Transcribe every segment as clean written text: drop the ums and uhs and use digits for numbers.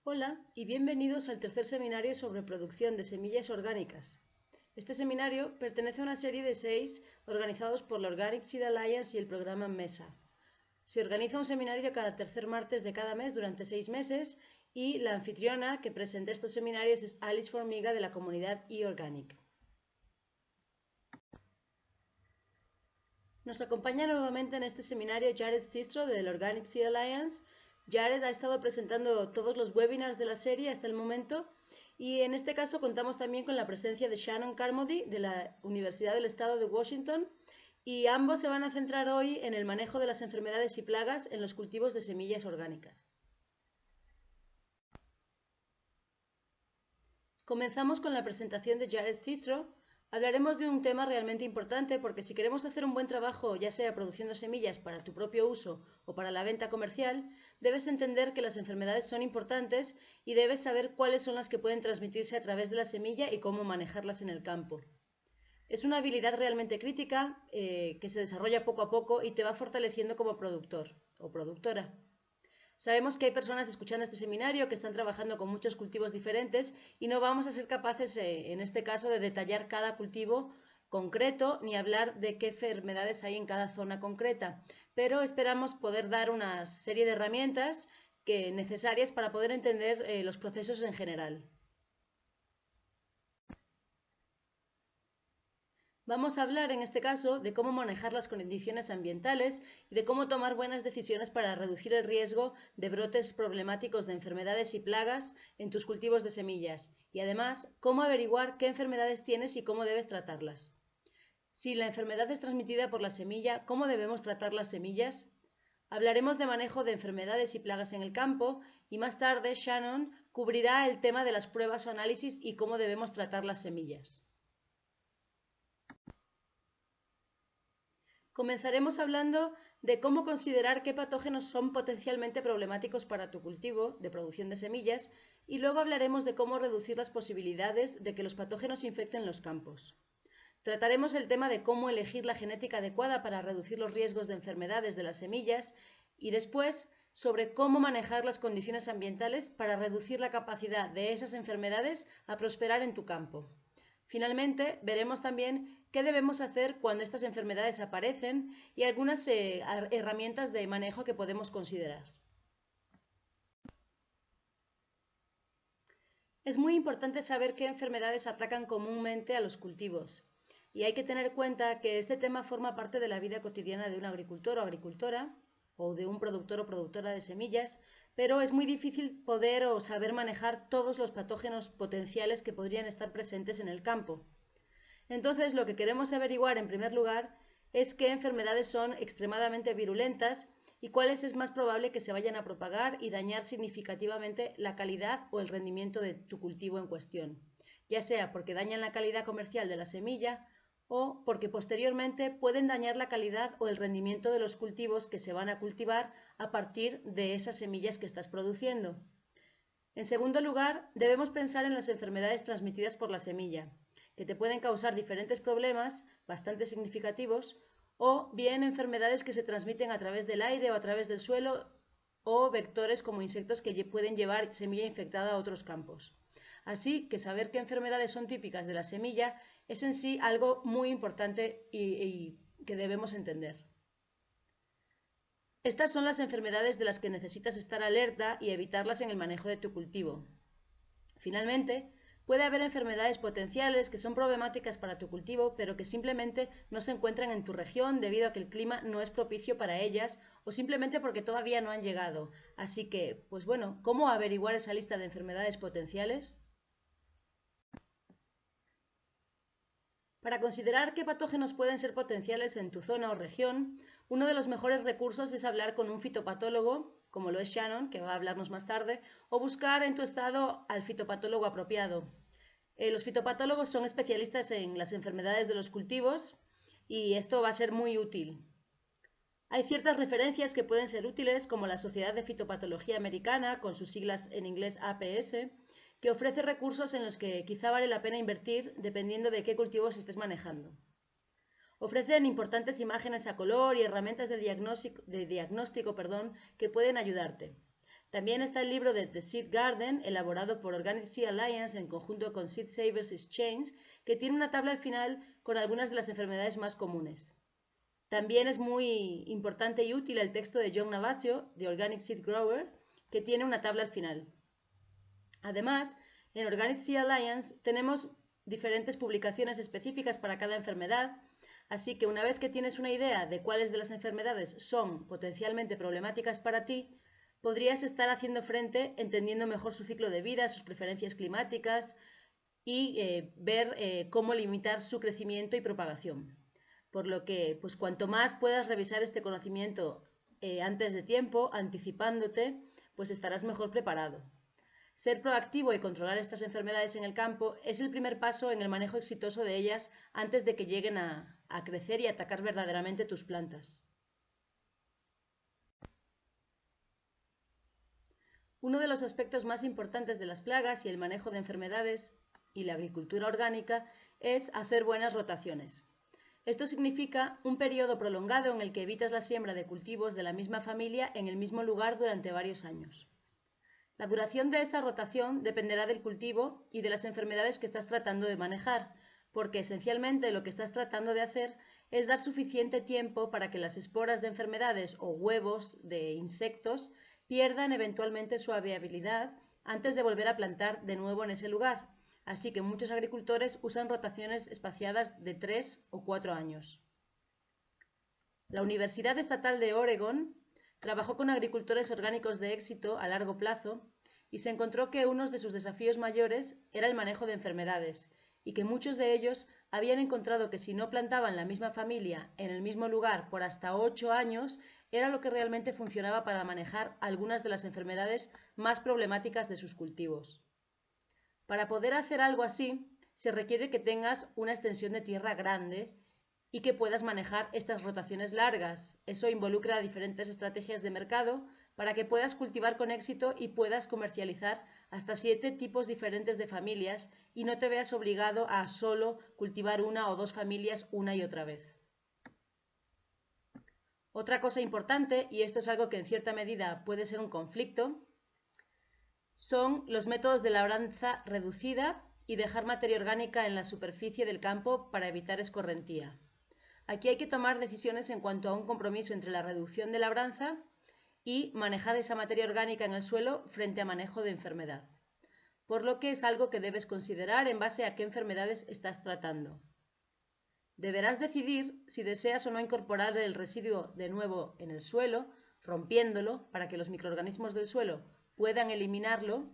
Hola y bienvenidos al tercer seminario sobre producción de semillas orgánicas. Este seminario pertenece a una serie de 6 organizados por la Organic Seed Alliance y el programa MESA. Se organiza un seminario cada tercer martes de cada mes durante 6 meses y la anfitriona que presenta estos seminarios es Alice Formiga de la comunidad eOrganic. Nos acompaña nuevamente en este seminario Jared Sistro del Organic Seed Alliance. Jared ha estado presentando todos los webinars de la serie hasta el momento y en este caso contamos también con la presencia de Shannon Carmody de la Universidad del Estado de Washington y ambos se van a centrar hoy en el manejo de las enfermedades y plagas en los cultivos de semillas orgánicas. Comenzamos con la presentación de Jared Sistro. Hablaremos de un tema realmente importante porque si queremos hacer un buen trabajo, ya sea produciendo semillas para tu propio uso o para la venta comercial, debes entender que las enfermedades son importantes y debes saber cuáles son las que pueden transmitirse a través de la semilla y cómo manejarlas en el campo. Es una habilidad realmente crítica que se desarrolla poco a poco y te va fortaleciendo como productor o productora. Sabemos que hay personas escuchando este seminario que están trabajando con muchos cultivos diferentes y no vamos a ser capaces, en este caso, de detallar cada cultivo concreto ni hablar de qué enfermedades hay en cada zona concreta, pero esperamos poder dar una serie de herramientas necesarias para poder entender los procesos en general. Vamos a hablar en este caso de cómo manejar las condiciones ambientales y de cómo tomar buenas decisiones para reducir el riesgo de brotes problemáticos de enfermedades y plagas en tus cultivos de semillas y además cómo averiguar qué enfermedades tienes y cómo debes tratarlas. Si la enfermedad es transmitida por la semilla, ¿cómo debemos tratar las semillas? Hablaremos de manejo de enfermedades y plagas en el campo y más tarde Shannon cubrirá el tema de las pruebas o análisis y cómo debemos tratar las semillas. Comenzaremos hablando de cómo considerar qué patógenos son potencialmente problemáticos para tu cultivo de producción de semillas y luego hablaremos de cómo reducir las posibilidades de que los patógenos infecten los campos. Trataremos el tema de cómo elegir la genética adecuada para reducir los riesgos de enfermedades de las semillas y después sobre cómo manejar las condiciones ambientales para reducir la capacidad de esas enfermedades a prosperar en tu campo. Finalmente, veremos también qué debemos hacer cuando estas enfermedades aparecen y algunas herramientas de manejo que podemos considerar. Es muy importante saber qué enfermedades atacan comúnmente a los cultivos y hay que tener en cuenta que este tema forma parte de la vida cotidiana de un agricultor o agricultora o de un productor o productora de semillas, pero es muy difícil poder o saber manejar todos los patógenos potenciales que podrían estar presentes en el campo. Entonces, lo que queremos averiguar en primer lugar es qué enfermedades son extremadamente virulentas y cuáles es más probable que se vayan a propagar y dañar significativamente la calidad o el rendimiento de tu cultivo en cuestión, ya sea porque dañan la calidad comercial de la semilla o porque posteriormente pueden dañar la calidad o el rendimiento de los cultivos que se van a cultivar a partir de esas semillas que estás produciendo. En segundo lugar, debemos pensar en las enfermedades transmitidas por la semilla, que te pueden causar diferentes problemas bastante significativos, o bien enfermedades que se transmiten a través del aire o a través del suelo, o vectores como insectos que pueden llevar semilla infectada a otros campos. Así que saber qué enfermedades son típicas de la semilla es en sí algo muy importante y que debemos entender. Estas son las enfermedades de las que necesitas estar alerta y evitarlas en el manejo de tu cultivo. Finalmente, puede haber enfermedades potenciales que son problemáticas para tu cultivo, pero que simplemente no se encuentran en tu región debido a que el clima no es propicio para ellas o simplemente porque todavía no han llegado. Así que, pues bueno, ¿cómo averiguar esa lista de enfermedades potenciales? Para considerar qué patógenos pueden ser potenciales en tu zona o región, uno de los mejores recursos es hablar con un fitopatólogo, como lo es Shannon, que va a hablarnos más tarde, o buscar en tu estado al fitopatólogo apropiado. Los fitopatólogos son especialistas en las enfermedades de los cultivos y esto va a ser muy útil. Hay ciertas referencias que pueden ser útiles, como la Sociedad de Fitopatología Americana, con sus siglas en inglés APS, que ofrece recursos en los que quizá vale la pena invertir dependiendo de qué cultivos estés manejando. Ofrecen importantes imágenes a color y herramientas de diagnóstico que pueden ayudarte. También está el libro de The Seed Garden, elaborado por Organic Seed Alliance en conjunto con Seed Savers Exchange, que tiene una tabla al final con algunas de las enfermedades más comunes. También es muy importante y útil el texto de John Navasio, de Organic Seed Grower, que tiene una tabla al final. Además, en Organic Seed Alliance tenemos diferentes publicaciones específicas para cada enfermedad, así que una vez que tienes una idea de cuáles de las enfermedades son potencialmente problemáticas para ti, podrías estar haciendo frente, entendiendo mejor su ciclo de vida, sus preferencias climáticas y ver cómo limitar su crecimiento y propagación. Por lo que, pues cuanto más puedas revisar este conocimiento antes de tiempo, anticipándote, pues estarás mejor preparado. Ser proactivo y controlar estas enfermedades en el campo es el primer paso en el manejo exitoso de ellas antes de que lleguen a crecer y atacar verdaderamente tus plantas. Uno de los aspectos más importantes de las plagas y el manejo de enfermedades y la agricultura orgánica es hacer buenas rotaciones. Esto significa un periodo prolongado en el que evitas la siembra de cultivos de la misma familia en el mismo lugar durante varios años. La duración de esa rotación dependerá del cultivo y de las enfermedades que estás tratando de manejar, porque esencialmente lo que estás tratando de hacer es dar suficiente tiempo para que las esporas de enfermedades o huevos de insectos pierdan eventualmente su viabilidad antes de volver a plantar de nuevo en ese lugar. Así que muchos agricultores usan rotaciones espaciadas de 3 o 4 años. La Universidad Estatal de Oregon trabajó con agricultores orgánicos de éxito a largo plazo y se encontró que uno de sus desafíos mayores era el manejo de enfermedades y que muchos de ellos habían encontrado que si no plantaban la misma familia en el mismo lugar por hasta 8 años, era lo que realmente funcionaba para manejar algunas de las enfermedades más problemáticas de sus cultivos. Para poder hacer algo así, se requiere que tengas una extensión de tierra grande y que puedas manejar estas rotaciones largas. Eso involucra diferentes estrategias de mercado para que puedas cultivar con éxito y puedas comercializar hasta 7 tipos diferentes de familias y no te veas obligado a solo cultivar una o dos familias una y otra vez. Otra cosa importante, y esto es algo que en cierta medida puede ser un conflicto, son los métodos de labranza reducida y dejar materia orgánica en la superficie del campo para evitar escorrentía. Aquí hay que tomar decisiones en cuanto a un compromiso entre la reducción de labranza y manejar esa materia orgánica en el suelo frente a manejo de enfermedad, por lo que es algo que debes considerar en base a qué enfermedades estás tratando. Deberás decidir si deseas o no incorporar el residuo de nuevo en el suelo, rompiéndolo para que los microorganismos del suelo puedan eliminarlo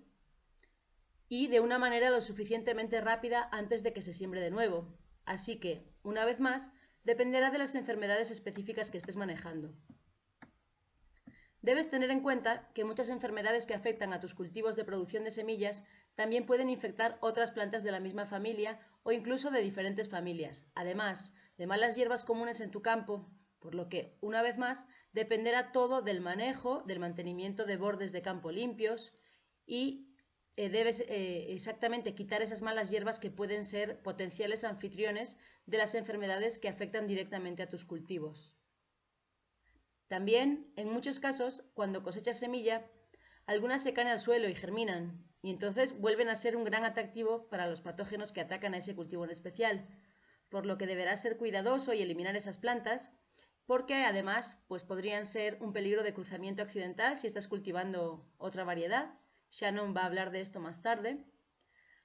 y de una manera lo suficientemente rápida antes de que se siembre de nuevo. Así que, una vez más, dependerá de las enfermedades específicas que estés manejando. Debes tener en cuenta que muchas enfermedades que afectan a tus cultivos de producción de semillas también pueden infectar otras plantas de la misma familia o incluso de diferentes familias, además de malas hierbas comunes en tu campo, por lo que, una vez más, dependerá todo del manejo, del mantenimiento de bordes de campo limpios y debes exactamente quitar esas malas hierbas que pueden ser potenciales anfitriones de las enfermedades que afectan directamente a tus cultivos. También, en muchos casos, cuando cosechas semilla, algunas se caen al suelo y germinan, y entonces vuelven a ser un gran atractivo para los patógenos que atacan a ese cultivo en especial, por lo que deberás ser cuidadoso y eliminar esas plantas, porque además pues podrían ser un peligro de cruzamiento accidental si estás cultivando otra variedad. Shannon va a hablar de esto más tarde.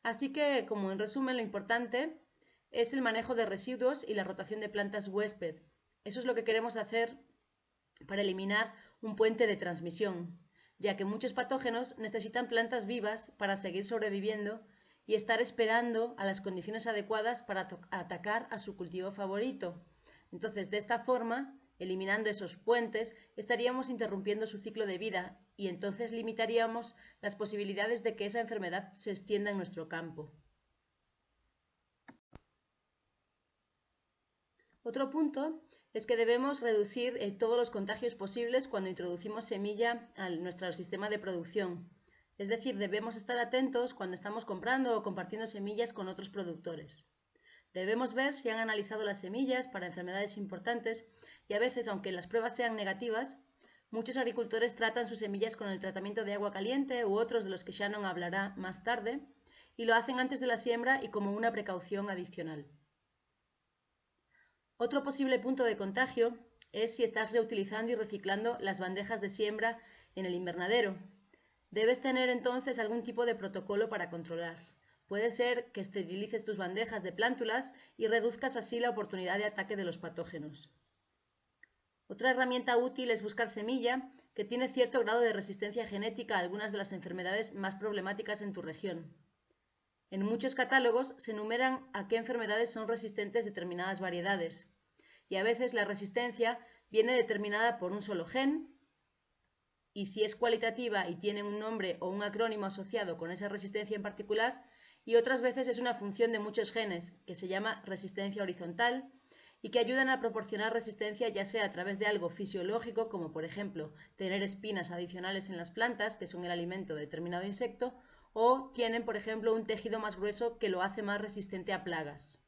Así que, como en resumen, lo importante es el manejo de residuos y la rotación de plantas huésped. Eso es lo que queremos hacer para eliminar un puente de transmisión, ya que muchos patógenos necesitan plantas vivas para seguir sobreviviendo y estar esperando a las condiciones adecuadas para atacar a su cultivo favorito. Entonces, de esta forma, eliminando esos puentes, estaríamos interrumpiendo su ciclo de vida y entonces limitaríamos las posibilidades de que esa enfermedad se extienda en nuestro campo. Otro punto es que debemos reducir todos los contagios posibles cuando introducimos semilla a nuestro sistema de producción. Es decir, debemos estar atentos cuando estamos comprando o compartiendo semillas con otros productores. Debemos ver si han analizado las semillas para enfermedades importantes y a veces, aunque las pruebas sean negativas, Muchos agricultores tratan sus semillas con el tratamiento de agua caliente u otros de los que Shannon hablará más tarde, y lo hacen antes de la siembra y como una precaución adicional. Otro posible punto de contagio es si estás reutilizando y reciclando las bandejas de siembra en el invernadero. Debes tener entonces algún tipo de protocolo para controlar. Puede ser que esterilices tus bandejas de plántulas y reduzcas así la oportunidad de ataque de los patógenos. Otra herramienta útil es buscar semilla que tiene cierto grado de resistencia genética a algunas de las enfermedades más problemáticas en tu región. En muchos catálogos se enumeran a qué enfermedades son resistentes determinadas variedades, y a veces la resistencia viene determinada por un solo gen, y si es cualitativa y tiene un nombre o un acrónimo asociado con esa resistencia en particular, y otras veces es una función de muchos genes, que se llama resistencia horizontal, y que ayudan a proporcionar resistencia ya sea a través de algo fisiológico, como por ejemplo tener espinas adicionales en las plantas, que son el alimento de determinado insecto, o tienen, por ejemplo, un tejido más grueso que lo hace más resistente a plagas.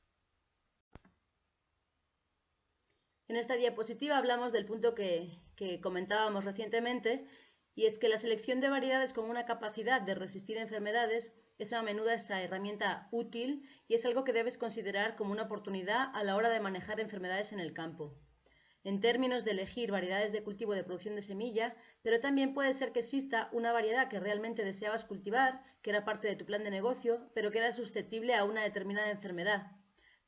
En esta diapositiva hablamos del punto que comentábamos recientemente, y es que la selección de variedades con una capacidad de resistir enfermedades es a menudo esa herramienta útil y es algo que debes considerar como una oportunidad a la hora de manejar enfermedades en el campo. En términos de elegir variedades de cultivo de producción de semilla, pero también puede ser que exista una variedad que realmente deseabas cultivar, que era parte de tu plan de negocio, pero que era susceptible a una determinada enfermedad.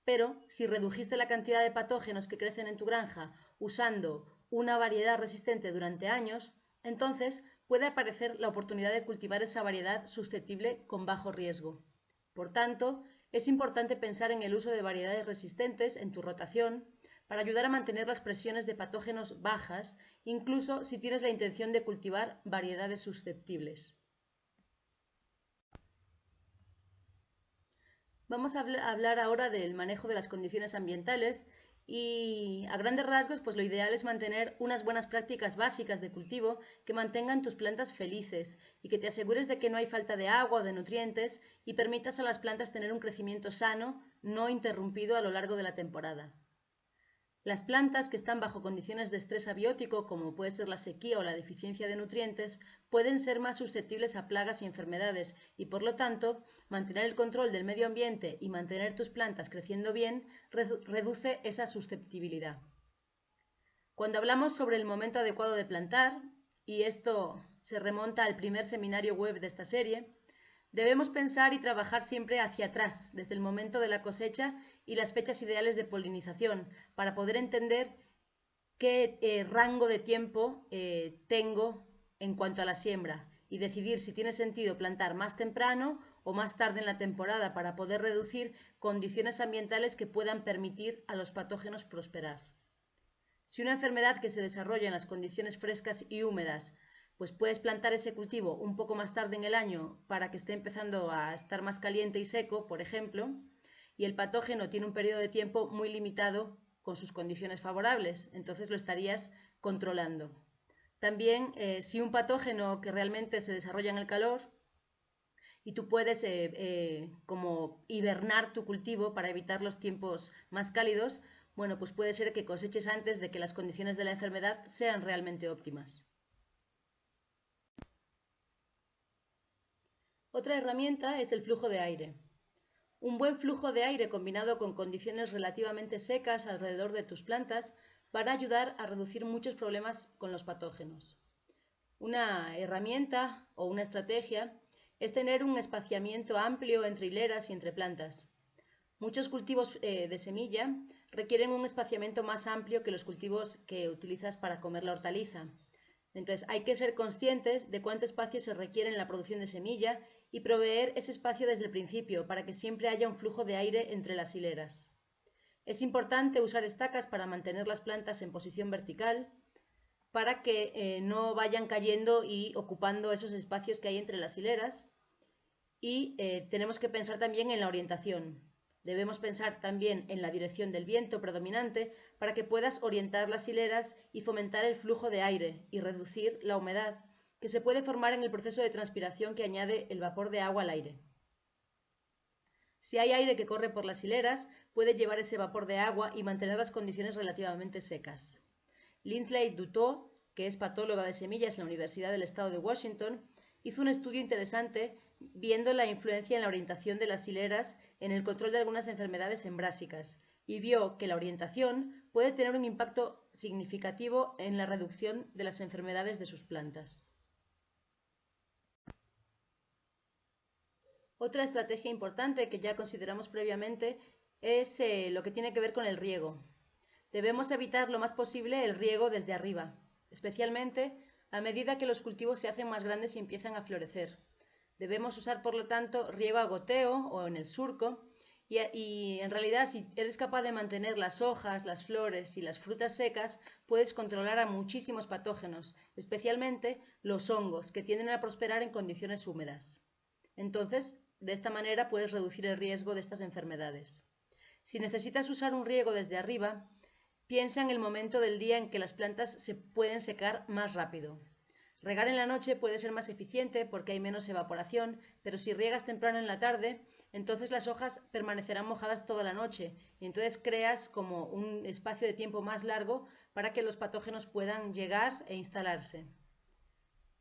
Pero si redujiste la cantidad de patógenos que crecen en tu granja usando una variedad resistente durante años, entonces puede aparecer la oportunidad de cultivar esa variedad susceptible con bajo riesgo. Por tanto, es importante pensar en el uso de variedades resistentes en tu rotación para ayudar a mantener las presiones de patógenos bajas, incluso si tienes la intención de cultivar variedades susceptibles. Vamos a hablar ahora del manejo de las condiciones ambientales y a grandes rasgos pues lo ideal es mantener unas buenas prácticas básicas de cultivo que mantengan tus plantas felices y que te asegures de que no hay falta de agua o de nutrientes y permitas a las plantas tener un crecimiento sano, no interrumpido a lo largo de la temporada. Las plantas que están bajo condiciones de estrés abiótico, como puede ser la sequía o la deficiencia de nutrientes, pueden ser más susceptibles a plagas y enfermedades y, por lo tanto, mantener el control del medio ambiente y mantener tus plantas creciendo bien reduce esa susceptibilidad. Cuando hablamos sobre el momento adecuado de plantar, y esto se remonta al primer seminario web de esta serie, debemos pensar y trabajar siempre hacia atrás, desde el momento de la cosecha y las fechas ideales de polinización, para poder entender qué rango de tiempo tengo en cuanto a la siembra y decidir si tiene sentido plantar más temprano o más tarde en la temporada para poder reducir condiciones ambientales que puedan permitir a los patógenos prosperar. Si una enfermedad que se desarrolla en las condiciones frescas y húmedas pues puedes plantar ese cultivo un poco más tarde en el año para que esté empezando a estar más caliente y seco, por ejemplo, y el patógeno tiene un periodo de tiempo muy limitado con sus condiciones favorables, entonces lo estarías controlando. También, si un patógeno que realmente se desarrolla en el calor y tú puedes como hibernar tu cultivo para evitar los tiempos más cálidos, bueno, pues puede ser que coseches antes de que las condiciones de la enfermedad sean realmente óptimas. Otra herramienta es el flujo de aire. Un buen flujo de aire combinado con condiciones relativamente secas alrededor de tus plantas va a ayudar a reducir muchos problemas con los patógenos. Una herramienta o una estrategia es tener un espaciamiento amplio entre hileras y entre plantas. Muchos cultivos de semilla requieren un espaciamiento más amplio que los cultivos que utilizas para comer la hortaliza. Entonces hay que ser conscientes de cuánto espacio se requiere en la producción de semilla y proveer ese espacio desde el principio para que siempre haya un flujo de aire entre las hileras. Es importante usar estacas para mantener las plantas en posición vertical para que no vayan cayendo y ocupando esos espacios que hay entre las hileras. Y tenemos que pensar también en la orientación. Debemos pensar también en la dirección del viento predominante para que puedas orientar las hileras y fomentar el flujo de aire y reducir la humedad que se puede formar en el proceso de transpiración que añade el vapor de agua al aire. Si hay aire que corre por las hileras, puede llevar ese vapor de agua y mantener las condiciones relativamente secas. Lindsley Dutot que es patóloga de semillas en la Universidad del Estado de Washington, hizo un estudio interesante viendo la influencia en la orientación de las hileras en el control de algunas enfermedades embrásicas y vio que la orientación puede tener un impacto significativo en la reducción de las enfermedades de sus plantas. Otra estrategia importante que ya consideramos previamente es lo que tiene que ver con el riego. Debemos evitar lo más posible el riego desde arriba, especialmente a medida que los cultivos se hacen más grandes y empiezan a florecer. Debemos usar, por lo tanto, riego a goteo o en el surco y en realidad si eres capaz de mantener las hojas, las flores y las frutas secas, puedes controlar a muchísimos patógenos, especialmente los hongos, que tienden a prosperar en condiciones húmedas. Entonces, de esta manera puedes reducir el riesgo de estas enfermedades. Si necesitas usar un riego desde arriba, piensa en el momento del día en que las plantas se pueden secar más rápido. Regar en la noche puede ser más eficiente porque hay menos evaporación, pero si riegas temprano en la tarde, entonces las hojas permanecerán mojadas toda la noche y entonces creas como un espacio de tiempo más largo para que los patógenos puedan llegar e instalarse.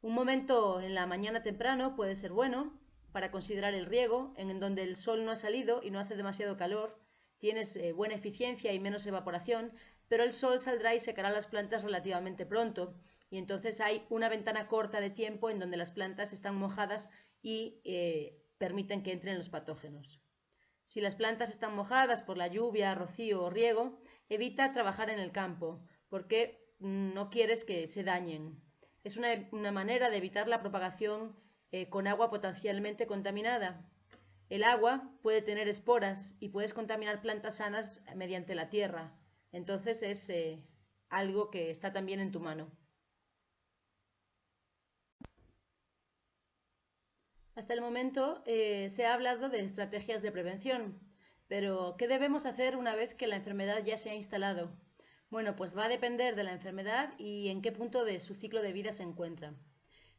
Un momento en la mañana temprano puede ser bueno para considerar el riego, en donde el sol no ha salido y no hace demasiado calor, tienes buena eficiencia y menos evaporación, pero el sol saldrá y secará las plantas relativamente pronto, y entonces hay una ventana corta de tiempo en donde las plantas están mojadas y permiten que entren los patógenos. Si las plantas están mojadas por la lluvia, rocío o riego, evita trabajar en el campo, porque no quieres que se dañen. Es una manera de evitar la propagación con agua potencialmente contaminada. El agua puede tener esporas y puedes contaminar plantas sanas mediante la tierra. Entonces es algo que está también en tu mano. Hasta el momento se ha hablado de estrategias de prevención, pero ¿qué debemos hacer una vez que la enfermedad ya se ha instalado? Bueno, pues va a depender de la enfermedad y en qué punto de su ciclo de vida se encuentra.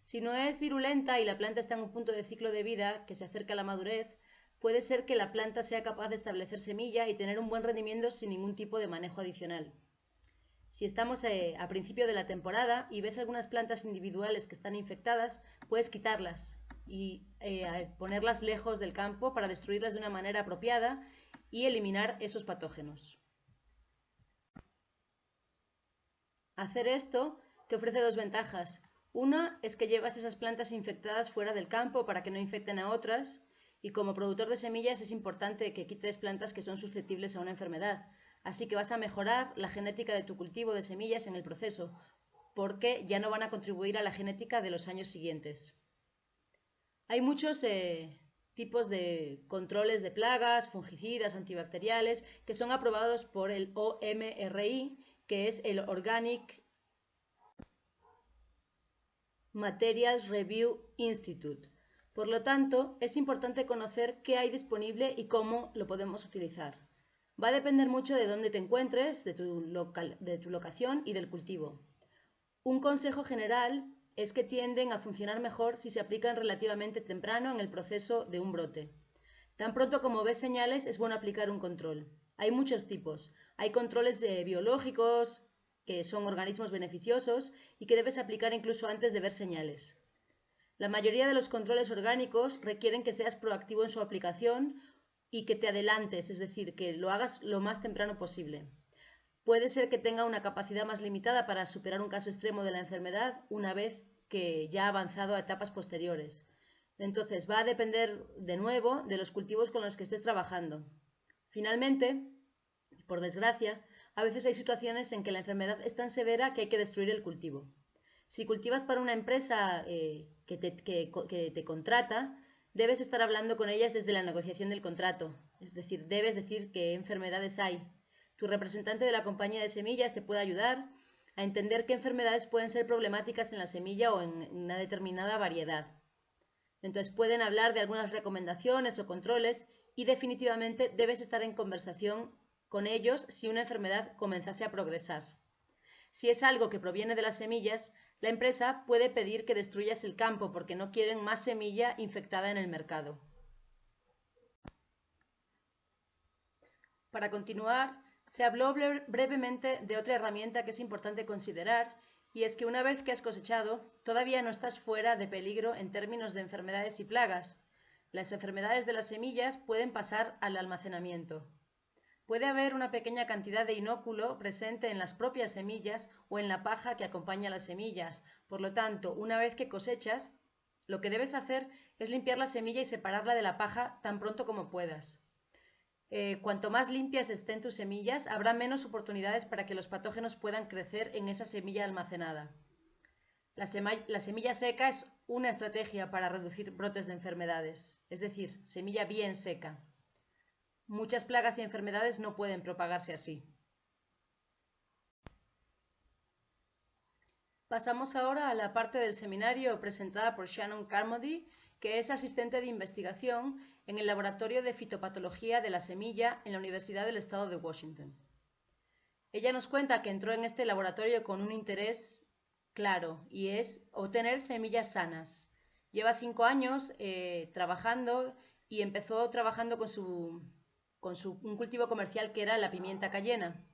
Si no es virulenta y la planta está en un punto de ciclo de vida que se acerca a la madurez, puede ser que la planta sea capaz de establecer semilla y tener un buen rendimiento sin ningún tipo de manejo adicional. Si estamos a principio de la temporada y ves algunas plantas individuales que están infectadas, puedes quitarlas y ponerlas lejos del campo para destruirlas de una manera apropiada y eliminar esos patógenos. Hacer esto te ofrece dos ventajas. Una es que llevas esas plantas infectadas fuera del campo para que no infecten a otras, y como productor de semillas es importante que quites plantas que son susceptibles a una enfermedad. Así que vas a mejorar la genética de tu cultivo de semillas en el proceso, porque ya no van a contribuir a la genética de los años siguientes. Hay muchos tipos de controles de plagas, fungicidas, antibacteriales, que son aprobados por el OMRI, que es el Organic Materials Review Institute. Por lo tanto, es importante conocer qué hay disponible y cómo lo podemos utilizar. Va a depender mucho de dónde te encuentres, de tu locación y del cultivo. Un consejo general es que tienden a funcionar mejor si se aplican relativamente temprano en el proceso de un brote. Tan pronto como ves señales, es bueno aplicar un control. Hay muchos tipos. Hay controles biológicos, que son organismos beneficiosos y que debes aplicar incluso antes de ver señales. La mayoría de los controles orgánicos requieren que seas proactivo en su aplicación y que te adelantes, es decir, que lo hagas lo más temprano posible. Puede ser que tenga una capacidad más limitada para superar un caso extremo de la enfermedad una vez que ya ha avanzado a etapas posteriores. Entonces, va a depender de nuevo de los cultivos con los que estés trabajando. Finalmente, por desgracia, a veces hay situaciones en que la enfermedad es tan severa que hay que destruir el cultivo. Si cultivas para una empresa que te contrata, debes estar hablando con ellas desde la negociación del contrato. Es decir, debes decir qué enfermedades hay. Tu representante de la compañía de semillas te puede ayudar a entender qué enfermedades pueden ser problemáticas en la semilla o en una determinada variedad. Entonces pueden hablar de algunas recomendaciones o controles y definitivamente debes estar en conversación con ellos si una enfermedad comenzase a progresar. Si es algo que proviene de las semillas, la empresa puede pedir que destruyas el campo porque no quieren más semilla infectada en el mercado. Para continuar, se habló brevemente de otra herramienta que es importante considerar Y es que una vez que has cosechado, todavía no estás fuera de peligro en términos de enfermedades y plagas. Las enfermedades de las semillas pueden pasar al almacenamiento. Puede haber una pequeña cantidad de inóculo presente en las propias semillas o en la paja que acompaña a las semillas. Por lo tanto, una vez que cosechas, lo que debes hacer es limpiar la semilla y separarla de la paja tan pronto como puedas. Cuanto más limpias estén tus semillas, habrá menos oportunidades para que los patógenos puedan crecer en esa semilla almacenada. La semilla seca es una estrategia para reducir brotes de enfermedades, es decir, semilla bien seca. Muchas plagas y enfermedades no pueden propagarse así. Pasamos ahora a la parte del seminario presentada por Shannon Carmody, que es asistente de investigación en el Laboratorio de Fitopatología de la Semilla en la Universidad del Estado de Washington. Ella nos cuenta que entró en este laboratorio con un interés claro y es obtener semillas sanas. Lleva 5 años trabajando y empezó trabajando con un cultivo comercial que era la pimienta cayena.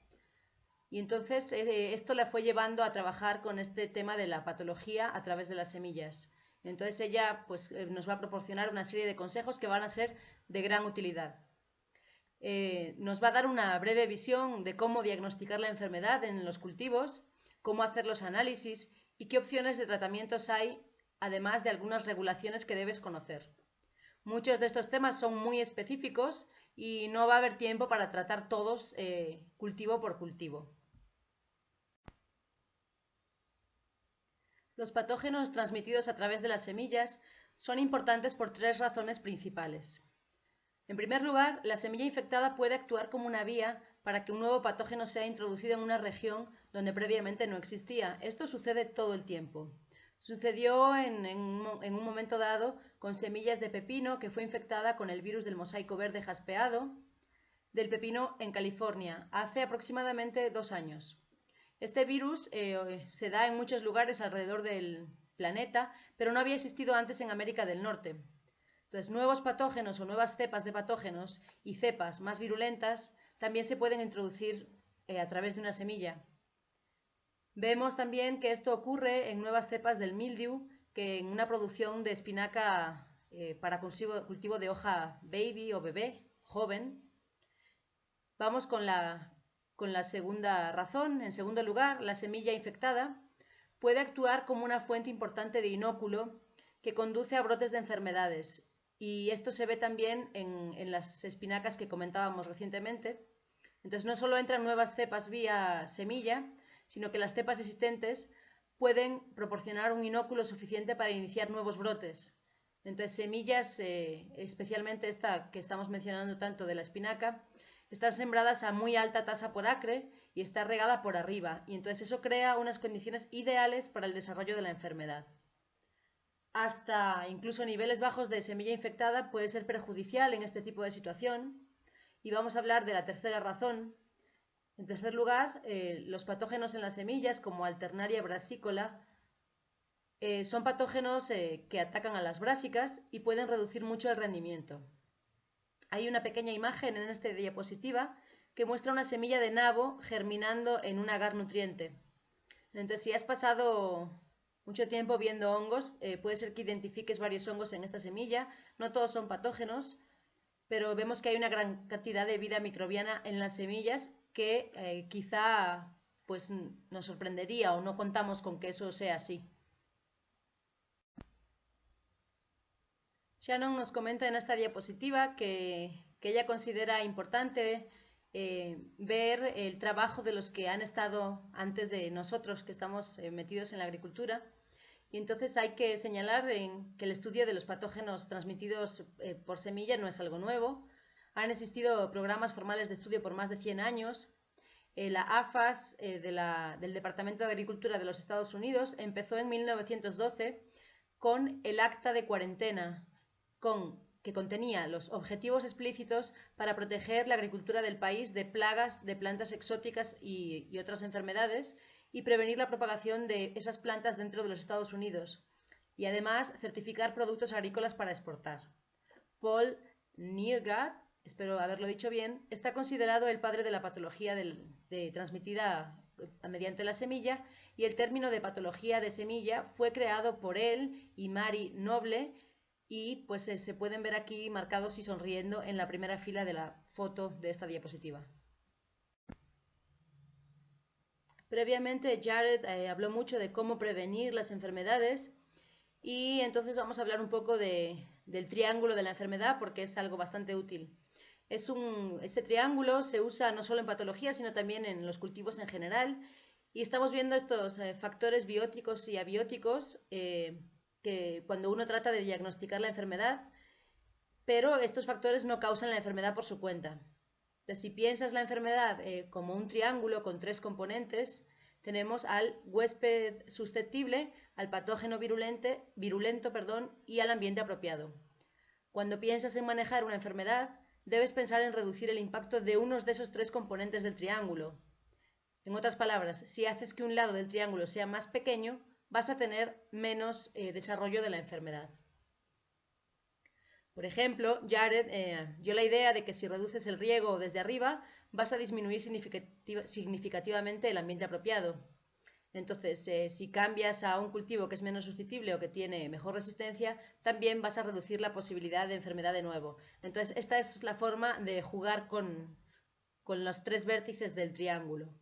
Y entonces esto la fue llevando a trabajar con este tema de la patología a través de las semillas. Entonces ella pues, nos va a proporcionar una serie de consejos que van a ser de gran utilidad. Nos va a dar una breve visión de cómo diagnosticar la enfermedad en los cultivos, cómo hacer los análisis y qué opciones de tratamientos hay, además de algunas regulaciones que debes conocer. Muchos de estos temas son muy específicos y no va a haber tiempo para tratar todos cultivo por cultivo. Los patógenos transmitidos a través de las semillas son importantes por 3 razones principales. En primer lugar, la semilla infectada puede actuar como una vía para que un nuevo patógeno sea introducido en una región donde previamente no existía. Esto sucede todo el tiempo. Sucedió en un momento dado con semillas de pepino que fue infectada con el virus del mosaico verde jaspeado del pepino en California hace aproximadamente 2 años. Este virus se da en muchos lugares alrededor del planeta, pero no había existido antes en América del Norte. Entonces, nuevos patógenos o nuevas cepas de patógenos y cepas más virulentas también se pueden introducir a través de una semilla. Vemos también que esto ocurre en nuevas cepas del mildew, que en una producción de espinaca para cultivo de hoja baby o bebé, joven. Vamos con la segunda razón. En segundo lugar, la semilla infectada puede actuar como una fuente importante de inóculo que conduce a brotes de enfermedades. Y esto se ve también en las espinacas que comentábamos recientemente. Entonces no solo entran nuevas cepas vía semilla, sino que las cepas existentes pueden proporcionar un inóculo suficiente para iniciar nuevos brotes. Entonces semillas, especialmente esta que estamos mencionando tanto de la espinaca, están sembradas a muy alta tasa por acre y está regada por arriba, y entonces eso crea unas condiciones ideales para el desarrollo de la enfermedad. Hasta incluso niveles bajos de semilla infectada puede ser perjudicial en este tipo de situación. Y vamos a hablar de la tercera razón. En tercer lugar, los patógenos en las semillas, como Alternaria brassícola, son patógenos que atacan a las brásicas y pueden reducir mucho el rendimiento. Hay una pequeña imagen en esta diapositiva que muestra una semilla de nabo germinando en un agar nutriente. Entonces, si has pasado mucho tiempo viendo hongos, puede ser que identifiques varios hongos en esta semilla. No todos son patógenos, pero vemos que hay una gran cantidad de vida microbiana en las semillas que quizá pues, nos sorprendería o no contamos con que eso sea así. Shannon nos comenta en esta diapositiva que ella considera importante ver el trabajo de los que han estado antes de nosotros, que estamos metidos en la agricultura. Y entonces hay que señalar que el estudio de los patógenos transmitidos por semilla no es algo nuevo. Han existido programas formales de estudio por más de 100 años. La AFAS del Departamento de Agricultura de los Estados Unidos empezó en 1912 con el Acta de Cuarentena, que contenía los objetivos explícitos para proteger la agricultura del país de plagas de plantas exóticas y otras enfermedades y prevenir la propagación de esas plantas dentro de los Estados Unidos y además certificar productos agrícolas para exportar. Paul Neergaard, espero haberlo dicho bien, está considerado el padre de la patología transmitida mediante la semilla, y el término de patología de semilla fue creado por él y Mary Noble, y pues se pueden ver aquí marcados y sonriendo en la primera fila de la foto de esta diapositiva. Previamente Jared habló mucho de cómo prevenir las enfermedades, y entonces vamos a hablar un poco del triángulo de la enfermedad porque es algo bastante útil. Este triángulo se usa no solo en patología, sino también en los cultivos en general, y estamos viendo estos factores bióticos y abióticos que cuando uno trata de diagnosticar la enfermedad, pero estos factores no causan la enfermedad por su cuenta. Entonces, si piensas la enfermedad como un triángulo con tres componentes, tenemos al huésped susceptible, al patógeno virulento, y al ambiente apropiado. Cuando piensas en manejar una enfermedad, debes pensar en reducir el impacto de unos de esos tres componentes del triángulo. En otras palabras, si haces que un lado del triángulo sea más pequeño, vas a tener menos desarrollo de la enfermedad. Por ejemplo, Jared dio la idea de que si reduces el riego desde arriba, vas a disminuir significativamente el ambiente apropiado. Entonces, si cambias a un cultivo que es menos susceptible o que tiene mejor resistencia, también vas a reducir la posibilidad de enfermedad de nuevo. Entonces, esta es la forma de jugar con los tres vértices del triángulo.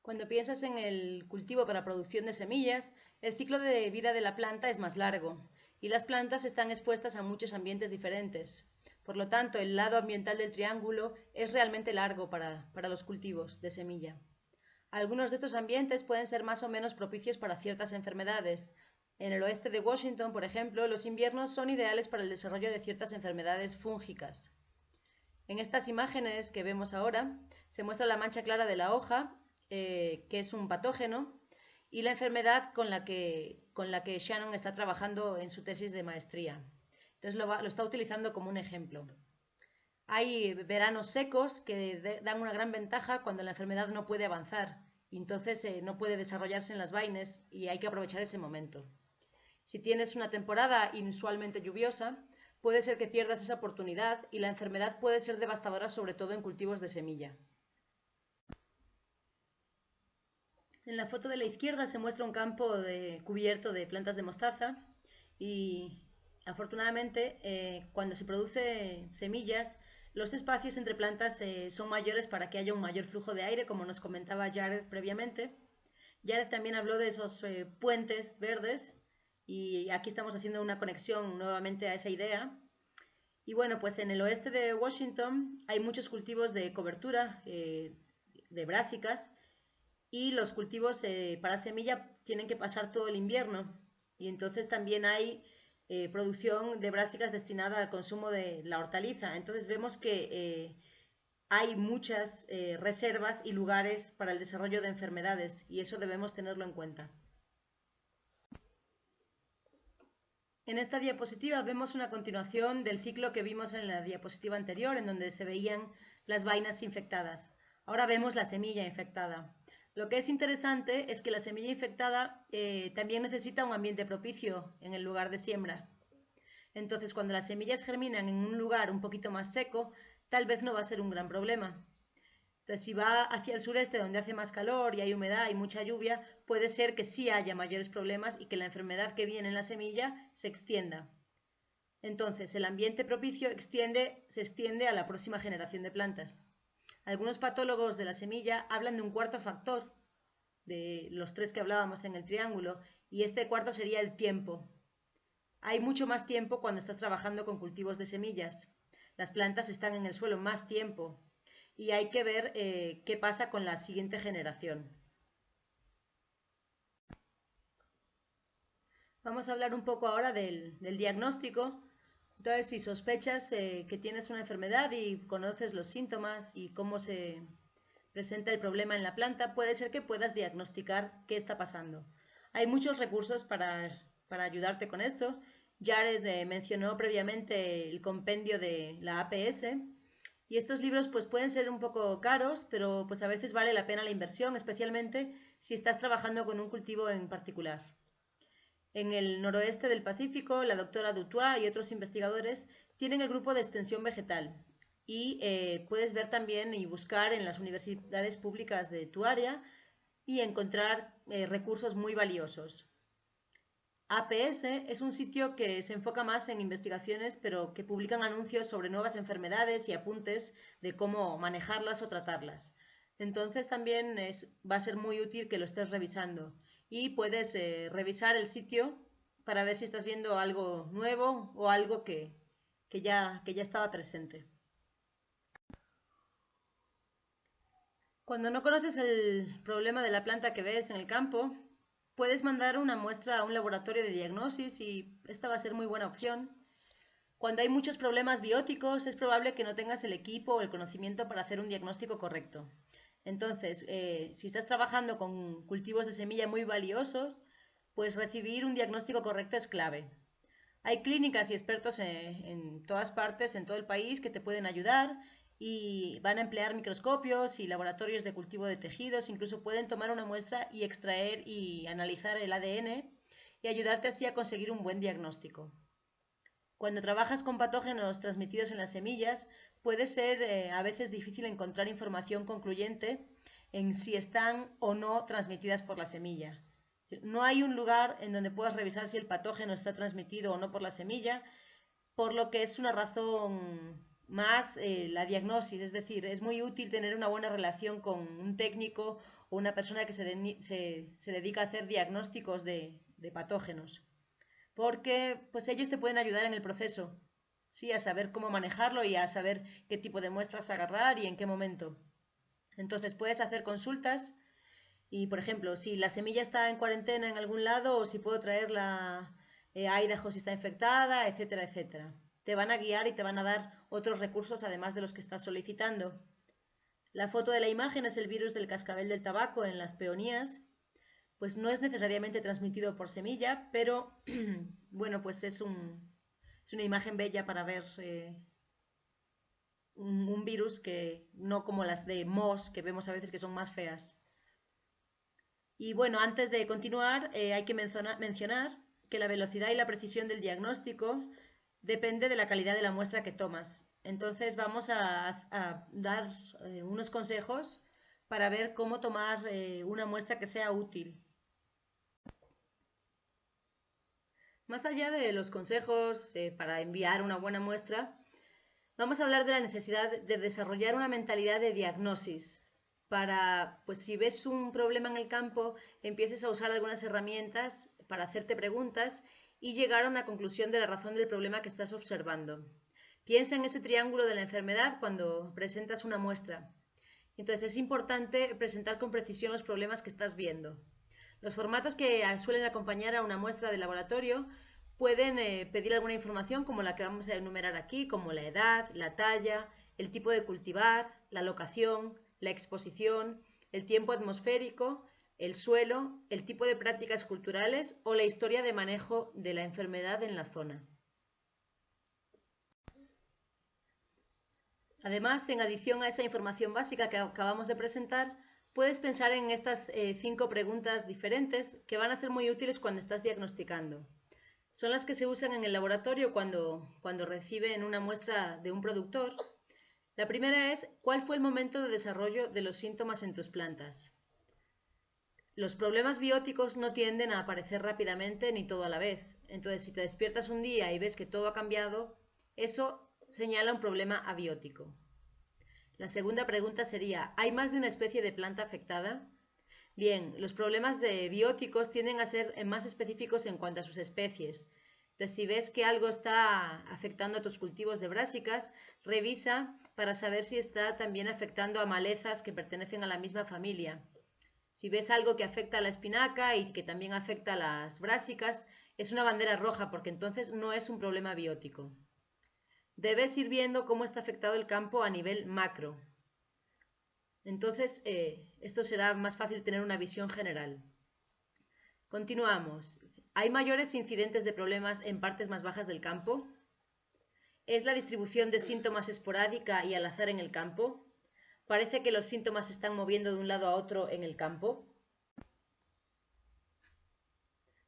Cuando piensas en el cultivo para producción de semillas, el ciclo de vida de la planta es más largo y las plantas están expuestas a muchos ambientes diferentes. Por lo tanto, el lado ambiental del triángulo es realmente largo para los cultivos de semilla. Algunos de estos ambientes pueden ser más o menos propicios para ciertas enfermedades. En el oeste de Washington, por ejemplo, los inviernos son ideales para el desarrollo de ciertas enfermedades fúngicas. En estas imágenes que vemos ahora, se muestra la mancha clara de la hoja, que es un patógeno, y la enfermedad con la que Shannon está trabajando en su tesis de maestría. Entonces lo está utilizando como un ejemplo. Hay veranos secos que dan una gran ventaja cuando la enfermedad no puede avanzar y entonces no puede desarrollarse en las vainas y hay que aprovechar ese momento. Si tienes una temporada inusualmente lluviosa, puede ser que pierdas esa oportunidad y la enfermedad puede ser devastadora, sobre todo en cultivos de semilla. En la foto de la izquierda se muestra un campo cubierto de plantas de mostaza y afortunadamente cuando se produce semillas los espacios entre plantas son mayores para que haya un mayor flujo de aire, como nos comentaba Jared previamente. Jared también habló de esos puentes verdes y aquí estamos haciendo una conexión nuevamente a esa idea. Y bueno, pues en el oeste de Washington hay muchos cultivos de cobertura de brásicas y los cultivos para semilla tienen que pasar todo el invierno y entonces también hay producción de brásicas destinada al consumo de la hortaliza. Entonces vemos que hay muchas reservas y lugares para el desarrollo de enfermedades y eso debemos tenerlo en cuenta. En esta diapositiva vemos una continuación del ciclo que vimos en la diapositiva anterior, en donde se veían las vainas infectadas. Ahora vemos la semilla infectada. Lo que es interesante es que la semilla infectada también necesita un ambiente propicio en el lugar de siembra. Entonces, cuando las semillas germinan en un lugar un poquito más seco, tal vez no va a ser un gran problema. Entonces, si va hacia el sureste, donde hace más calor y hay humedad y mucha lluvia, puede ser que sí haya mayores problemas y que la enfermedad que viene en la semilla se extienda. Entonces, el ambiente propicio se extiende a la próxima generación de plantas. Algunos patólogos de la semilla hablan de un cuarto factor, de los tres que hablábamos en el triángulo, y este cuarto sería el tiempo. Hay mucho más tiempo cuando estás trabajando con cultivos de semillas. Las plantas están en el suelo más tiempo y hay que ver qué pasa con la siguiente generación. Vamos a hablar un poco ahora del diagnóstico. Entonces, si sospechas que tienes una enfermedad y conoces los síntomas y cómo se presenta el problema en la planta, puede ser que puedas diagnosticar qué está pasando. Hay muchos recursos para ayudarte con esto. Jared mencionó previamente el compendio de la APS y estos libros pues pueden ser un poco caros, pero pues a veces vale la pena la inversión, especialmente si estás trabajando con un cultivo en particular. En el noroeste del Pacífico, la doctora Dutoit y otros investigadores tienen el grupo de extensión vegetal. y puedes ver también y buscar en las universidades públicas de tu área y encontrar recursos muy valiosos. APS es un sitio que se enfoca más en investigaciones, pero que publican anuncios sobre nuevas enfermedades y apuntes de cómo manejarlas o tratarlas. Entonces también va a ser muy útil que lo estés revisando y puedes revisar el sitio para ver si estás viendo algo nuevo o algo que ya estaba presente. Cuando no conoces el problema de la planta que ves en el campo, puedes mandar una muestra a un laboratorio de diagnosis y esta va a ser muy buena opción. Cuando hay muchos problemas bióticos, es probable que no tengas el equipo o el conocimiento para hacer un diagnóstico correcto. Entonces, si estás trabajando con cultivos de semilla muy valiosos, pues recibir un diagnóstico correcto es clave. Hay clínicas y expertos en todas partes, en todo el país, que te pueden ayudar y van a emplear microscopios y laboratorios de cultivo de tejidos, incluso pueden tomar una muestra y extraer y analizar el ADN y ayudarte así a conseguir un buen diagnóstico. Cuando trabajas con patógenos transmitidos en las semillas, puede ser a veces difícil encontrar información concluyente en si están o no transmitidas por la semilla. No hay un lugar en donde puedas revisar si el patógeno está transmitido o no por la semilla, por lo que es una razón más la diagnosis, es decir, es muy útil tener una buena relación con un técnico o una persona que se dedica a hacer diagnósticos de patógenos, porque pues ellos te pueden ayudar en el proceso, sí, a saber cómo manejarlo y a saber qué tipo de muestras agarrar y en qué momento. Entonces puedes hacer consultas y, por ejemplo, si la semilla está en cuarentena en algún lado o si puedo traerla a Idaho si está infectada, etcétera, etcétera. Te van a guiar y te van a dar otros recursos además de los que estás solicitando. La foto de la imagen es el virus del cascabel del tabaco en las peonías. Pues no es necesariamente transmitido por semilla, pero bueno, pues es una imagen bella para ver un virus que no como las de MOS que vemos a veces que son más feas. Y bueno, antes de continuar, hay que mencionar que la velocidad y la precisión del diagnóstico depende de la calidad de la muestra que tomas. Entonces vamos a dar unos consejos para ver cómo tomar una muestra que sea útil. Más allá de los consejos para enviar una buena muestra, vamos a hablar de la necesidad de desarrollar una mentalidad de diagnosis para, pues si ves un problema en el campo, empieces a usar algunas herramientas para hacerte preguntas y llegar a una conclusión de la razón del problema que estás observando. Piensa en ese triángulo de la enfermedad cuando presentas una muestra. Entonces es importante presentar con precisión los problemas que estás viendo. Los formatos que suelen acompañar a una muestra de laboratorio pueden pedir alguna información como la que vamos a enumerar aquí, como la edad, la talla, el tipo de cultivar, la locación, la exposición, el tiempo atmosférico, el suelo, el tipo de prácticas culturales o la historia de manejo de la enfermedad en la zona. Además, en adición a esa información básica que acabamos de presentar, puedes pensar en estas 5 preguntas diferentes que van a ser muy útiles cuando estás diagnosticando. Son las que se usan en el laboratorio cuando reciben una muestra de un productor. La primera es, ¿cuál fue el momento de desarrollo de los síntomas en tus plantas? Los problemas bióticos no tienden a aparecer rápidamente ni todo a la vez. Entonces, si te despiertas un día y ves que todo ha cambiado, eso señala un problema abiótico. La segunda pregunta sería, ¿hay más de una especie de planta afectada? Bien, los problemas bióticos tienden a ser más específicos en cuanto a sus especies. Entonces, si ves que algo está afectando a tus cultivos de brásicas, revisa para saber si está también afectando a malezas que pertenecen a la misma familia. Si ves algo que afecta a la espinaca y que también afecta a las brásicas, es una bandera roja porque entonces no es un problema biótico. Debes ir viendo cómo está afectado el campo a nivel macro. Entonces, esto será más fácil tener una visión general. Continuamos. ¿Hay mayores incidentes de problemas en partes más bajas del campo? ¿Es la distribución de síntomas esporádica y al azar en el campo? ¿Parece que los síntomas se están moviendo de un lado a otro en el campo?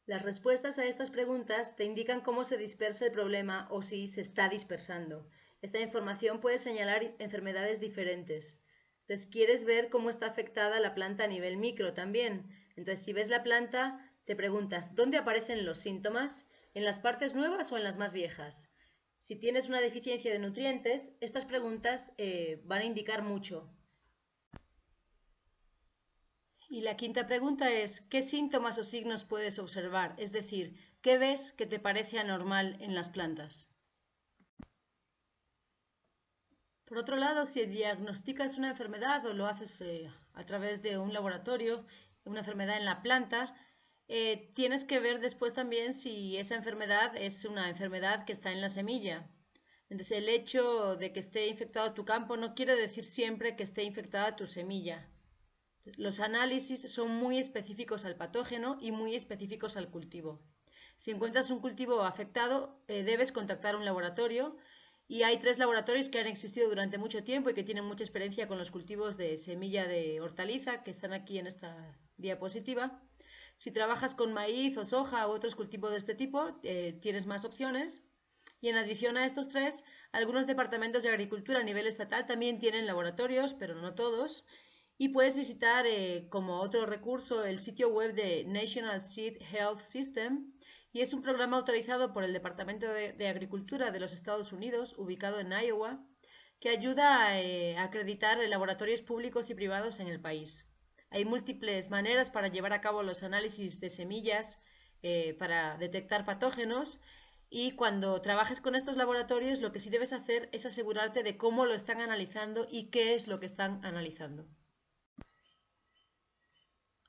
Las respuestas a estas preguntas te indican cómo se dispersa el problema o si se está dispersando. Esta información puede señalar enfermedades diferentes. Entonces, quieres ver cómo está afectada la planta a nivel micro también. Entonces, si ves la planta, te preguntas, ¿dónde aparecen los síntomas? ¿En las partes nuevas o en las más viejas? Si tienes una deficiencia de nutrientes, estas preguntas van a indicar mucho. Y la quinta pregunta es, ¿qué síntomas o signos puedes observar? Es decir, ¿qué ves que te parece anormal en las plantas? Por otro lado, si diagnosticas una enfermedad o lo haces a través de un laboratorio, una enfermedad en la planta, tienes que ver después también si esa enfermedad es una enfermedad que está en la semilla. Entonces, el hecho de que esté infectado tu campo no quiere decir siempre que esté infectada tu semilla. Los análisis son muy específicos al patógeno y muy específicos al cultivo. Si encuentras un cultivo afectado, debes contactar a un laboratorio y hay 3 laboratorios que han existido durante mucho tiempo y que tienen mucha experiencia con los cultivos de semilla de hortaliza que están aquí en esta diapositiva. Si trabajas con maíz o soja u otros cultivos de este tipo, tienes más opciones. Y en adición a estos 3, algunos departamentos de agricultura a nivel estatal también tienen laboratorios, pero no todos. Y puedes visitar como otro recurso el sitio web de National Seed Health System, y es un programa autorizado por el Departamento de Agricultura de los Estados Unidos, ubicado en Iowa, que ayuda a acreditar laboratorios públicos y privados en el país. Hay múltiples maneras para llevar a cabo los análisis de semillas para detectar patógenos, y cuando trabajes con estos laboratorios lo que sí debes hacer es asegurarte de cómo lo están analizando y qué es lo que están analizando.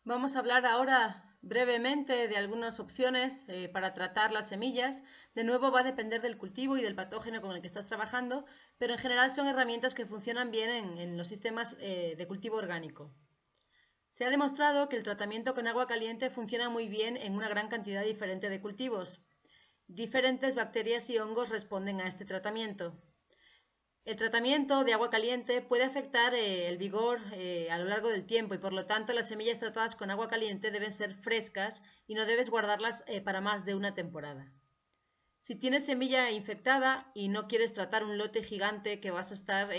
Vamos a hablar ahora brevemente de algunas opciones para tratar las semillas. De nuevo va a depender del cultivo y del patógeno con el que estás trabajando, pero en general son herramientas que funcionan bien en los sistemas de cultivo orgánico. Se ha demostrado que el tratamiento con agua caliente funciona muy bien en una gran cantidad diferente de cultivos. Diferentes bacterias y hongos responden a este tratamiento. El tratamiento de agua caliente puede afectar el vigor a lo largo del tiempo y por lo tanto las semillas tratadas con agua caliente deben ser frescas y no debes guardarlas para más de una temporada. Si tienes semilla infectada y no quieres tratar un lote gigante que vas a estar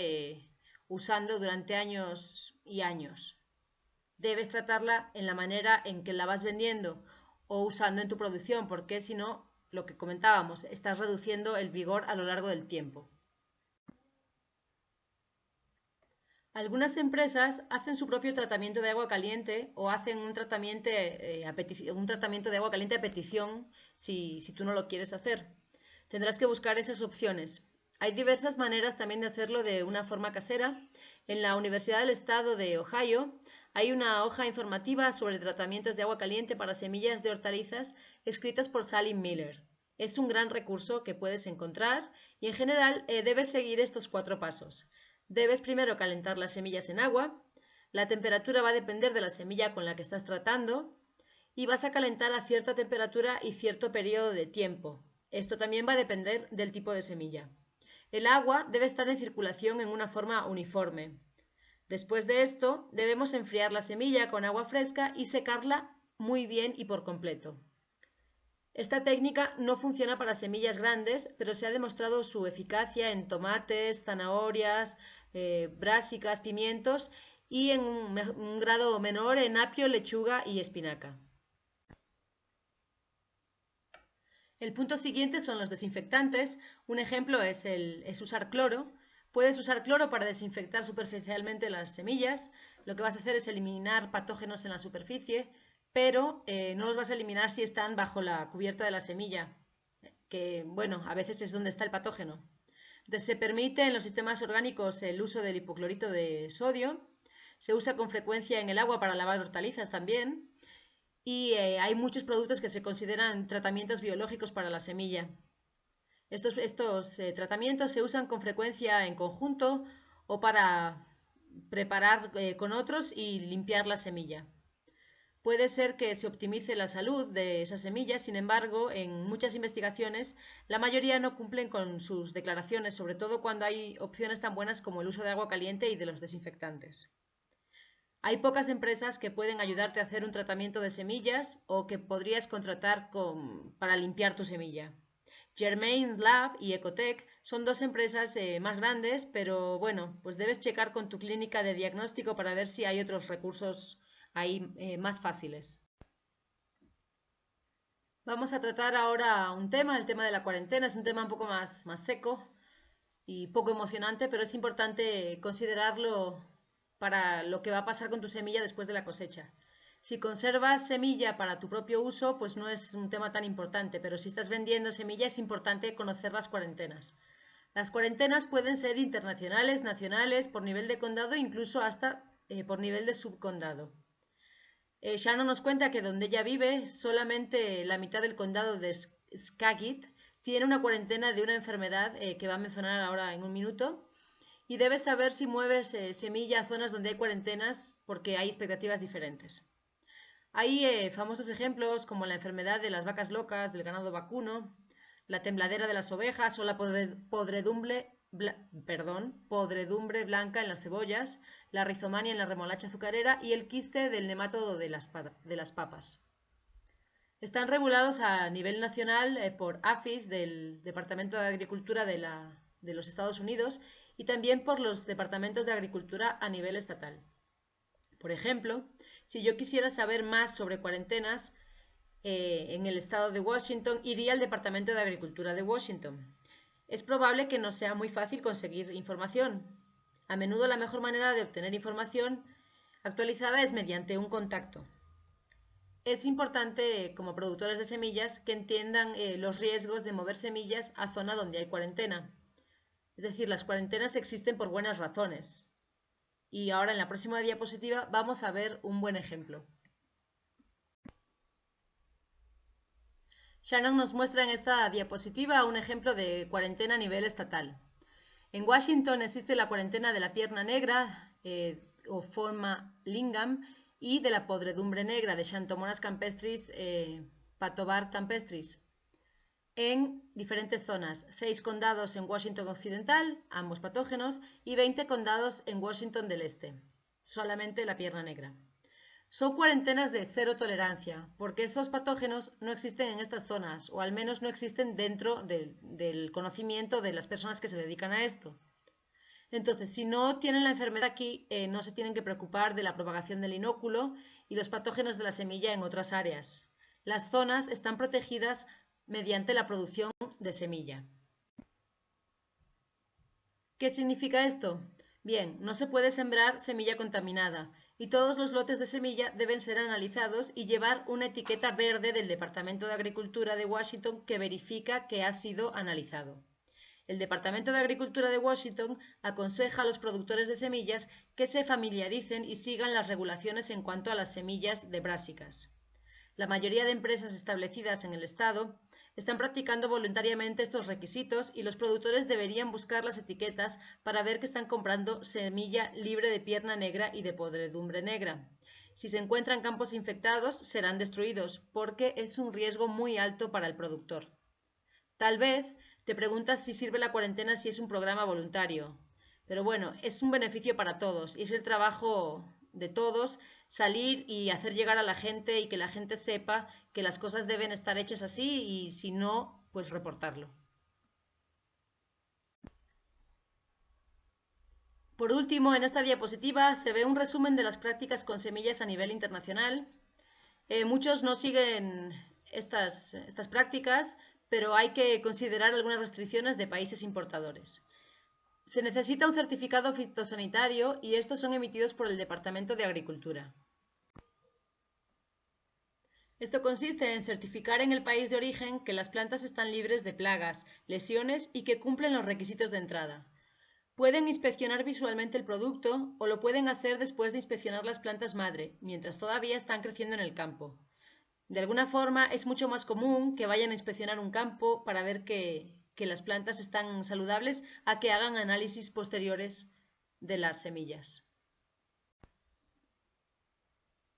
usando durante años y años, debes tratarla en la manera en que la vas vendiendo o usando en tu producción, porque si no, lo que comentábamos, estás reduciendo el vigor a lo largo del tiempo. Algunas empresas hacen su propio tratamiento de agua caliente o hacen un tratamiento de agua caliente a petición si tú no lo quieres hacer. Tendrás que buscar esas opciones. Hay diversas maneras también de hacerlo de una forma casera. En la Universidad del Estado de Ohio hay una hoja informativa sobre tratamientos de agua caliente para semillas de hortalizas escritas por Sally Miller. Es un gran recurso que puedes encontrar y en general debes seguir estos 4 pasos. Debes primero calentar las semillas en agua, la temperatura va a depender de la semilla con la que estás tratando y vas a calentar a cierta temperatura y cierto periodo de tiempo. Esto también va a depender del tipo de semilla. El agua debe estar en circulación en una forma uniforme. Después de esto, debemos enfriar la semilla con agua fresca y secarla muy bien y por completo. Esta técnica no funciona para semillas grandes, pero se ha demostrado su eficacia en tomates, zanahorias, brásicas, pimientos y en un grado menor en apio, lechuga y espinaca. El punto siguiente son los desinfectantes. Un ejemplo es usar cloro. Puedes usar cloro para desinfectar superficialmente las semillas. Lo que vas a hacer es eliminar patógenos en la superficie, pero no los vas a eliminar si están bajo la cubierta de la semilla, que bueno, a veces es donde está el patógeno. Entonces se permite en los sistemas orgánicos el uso del hipoclorito de sodio, se usa con frecuencia en el agua para lavar hortalizas también, y hay muchos productos que se consideran tratamientos biológicos para la semilla. Estos tratamientos se usan con frecuencia en conjunto o para preparar con otros y limpiar la semilla. Puede ser que se optimice la salud de esas semillas, sin embargo, en muchas investigaciones la mayoría no cumplen con sus declaraciones, sobre todo cuando hay opciones tan buenas como el uso de agua caliente y de los desinfectantes. Hay pocas empresas que pueden ayudarte a hacer un tratamiento de semillas o que podrías contratar para limpiar tu semilla. Germain Lab y Ecotec son dos empresas más grandes, pero bueno, pues debes checar con tu clínica de diagnóstico para ver si hay otros recursos ahí más fáciles. Vamos a tratar ahora un tema, el tema de la cuarentena. Es un tema un poco más seco y poco emocionante, pero es importante considerarlo para lo que va a pasar con tu semilla después de la cosecha. Si conservas semilla para tu propio uso, pues no es un tema tan importante, pero si estás vendiendo semilla es importante conocer las cuarentenas. Las cuarentenas pueden ser internacionales, nacionales, por nivel de condado e incluso hasta por nivel de subcondado. Shannon nos cuenta que donde ella vive, solamente la mitad del condado de Skagit tiene una cuarentena de una enfermedad que va a mencionar ahora en un minuto. Y debes saber si mueves semilla a zonas donde hay cuarentenas porque hay expectativas diferentes. Hay famosos ejemplos como la enfermedad de las vacas locas, del ganado vacuno, la tembladera de las ovejas o la podredumbre blanca en las cebollas, la rizomania en la remolacha azucarera y el quiste del nemátodo de las papas. Están regulados a nivel nacional por APHIS del Departamento de Agricultura de los Estados Unidos y también por los departamentos de agricultura a nivel estatal. Por ejemplo, si yo quisiera saber más sobre cuarentenas en el estado de Washington, iría al Departamento de Agricultura de Washington. Es probable que no sea muy fácil conseguir información. A menudo la mejor manera de obtener información actualizada es mediante un contacto. Es importante, como productores de semillas, que entiendan los riesgos de mover semillas a zona donde hay cuarentena. Es decir, las cuarentenas existen por buenas razones. Y ahora en la próxima diapositiva vamos a ver un buen ejemplo. Shannon nos muestra en esta diapositiva un ejemplo de cuarentena a nivel estatal. En Washington existe la cuarentena de la pierna negra o forma lingam y de la podredumbre negra de Xanthomonas campestris, Patobar campestris, en diferentes zonas, 6 condados en Washington Occidental, ambos patógenos, y 20 condados en Washington del Este, solamente la pierna negra. Son cuarentenas de cero tolerancia, porque esos patógenos no existen en estas zonas, o al menos no existen dentro del conocimiento de las personas que se dedican a esto. Entonces, si no tienen la enfermedad aquí, no se tienen que preocupar de la propagación del inóculo y los patógenos de la semilla en otras áreas. Las zonas están protegidas mediante la producción de semilla. ¿Qué significa esto? Bien, no se puede sembrar semilla contaminada y todos los lotes de semilla deben ser analizados y llevar una etiqueta verde del Departamento de Agricultura de Washington que verifica que ha sido analizado. El Departamento de Agricultura de Washington aconseja a los productores de semillas que se familiaricen y sigan las regulaciones en cuanto a las semillas de brásicas. La mayoría de empresas establecidas en el estado están practicando voluntariamente estos requisitos y los productores deberían buscar las etiquetas para ver que están comprando semilla libre de pierna negra y de podredumbre negra. Si se encuentran campos infectados, serán destruidos porque es un riesgo muy alto para el productor. Tal vez te preguntas si sirve la cuarentena si es un programa voluntario. Pero bueno, es un beneficio para todos y es el trabajo de todos salir y hacer llegar a la gente y que la gente sepa que las cosas deben estar hechas así y si no, pues reportarlo. Por último, en esta diapositiva se ve un resumen de las prácticas con semillas a nivel internacional. Muchos no siguen estas prácticas, pero hay que considerar algunas restricciones de países importadores. Se necesita un certificado fitosanitario y estos son emitidos por el Departamento de Agricultura. Esto consiste en certificar en el país de origen que las plantas están libres de plagas, lesiones y que cumplen los requisitos de entrada. Pueden inspeccionar visualmente el producto o lo pueden hacer después de inspeccionar las plantas madre, mientras todavía están creciendo en el campo. De alguna forma es mucho más común que vayan a inspeccionar un campo para ver que las plantas están saludables a que hagan análisis posteriores de las semillas.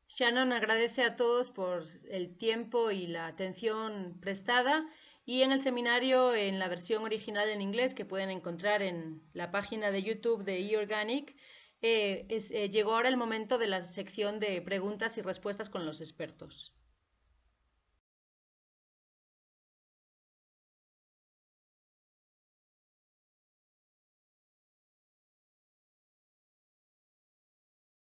Shannon agradece a todos por el tiempo y la atención prestada y en el seminario en la versión original en inglés que pueden encontrar en la página de YouTube de eOrganic, llegó ahora el momento de la sección de preguntas y respuestas con los expertos.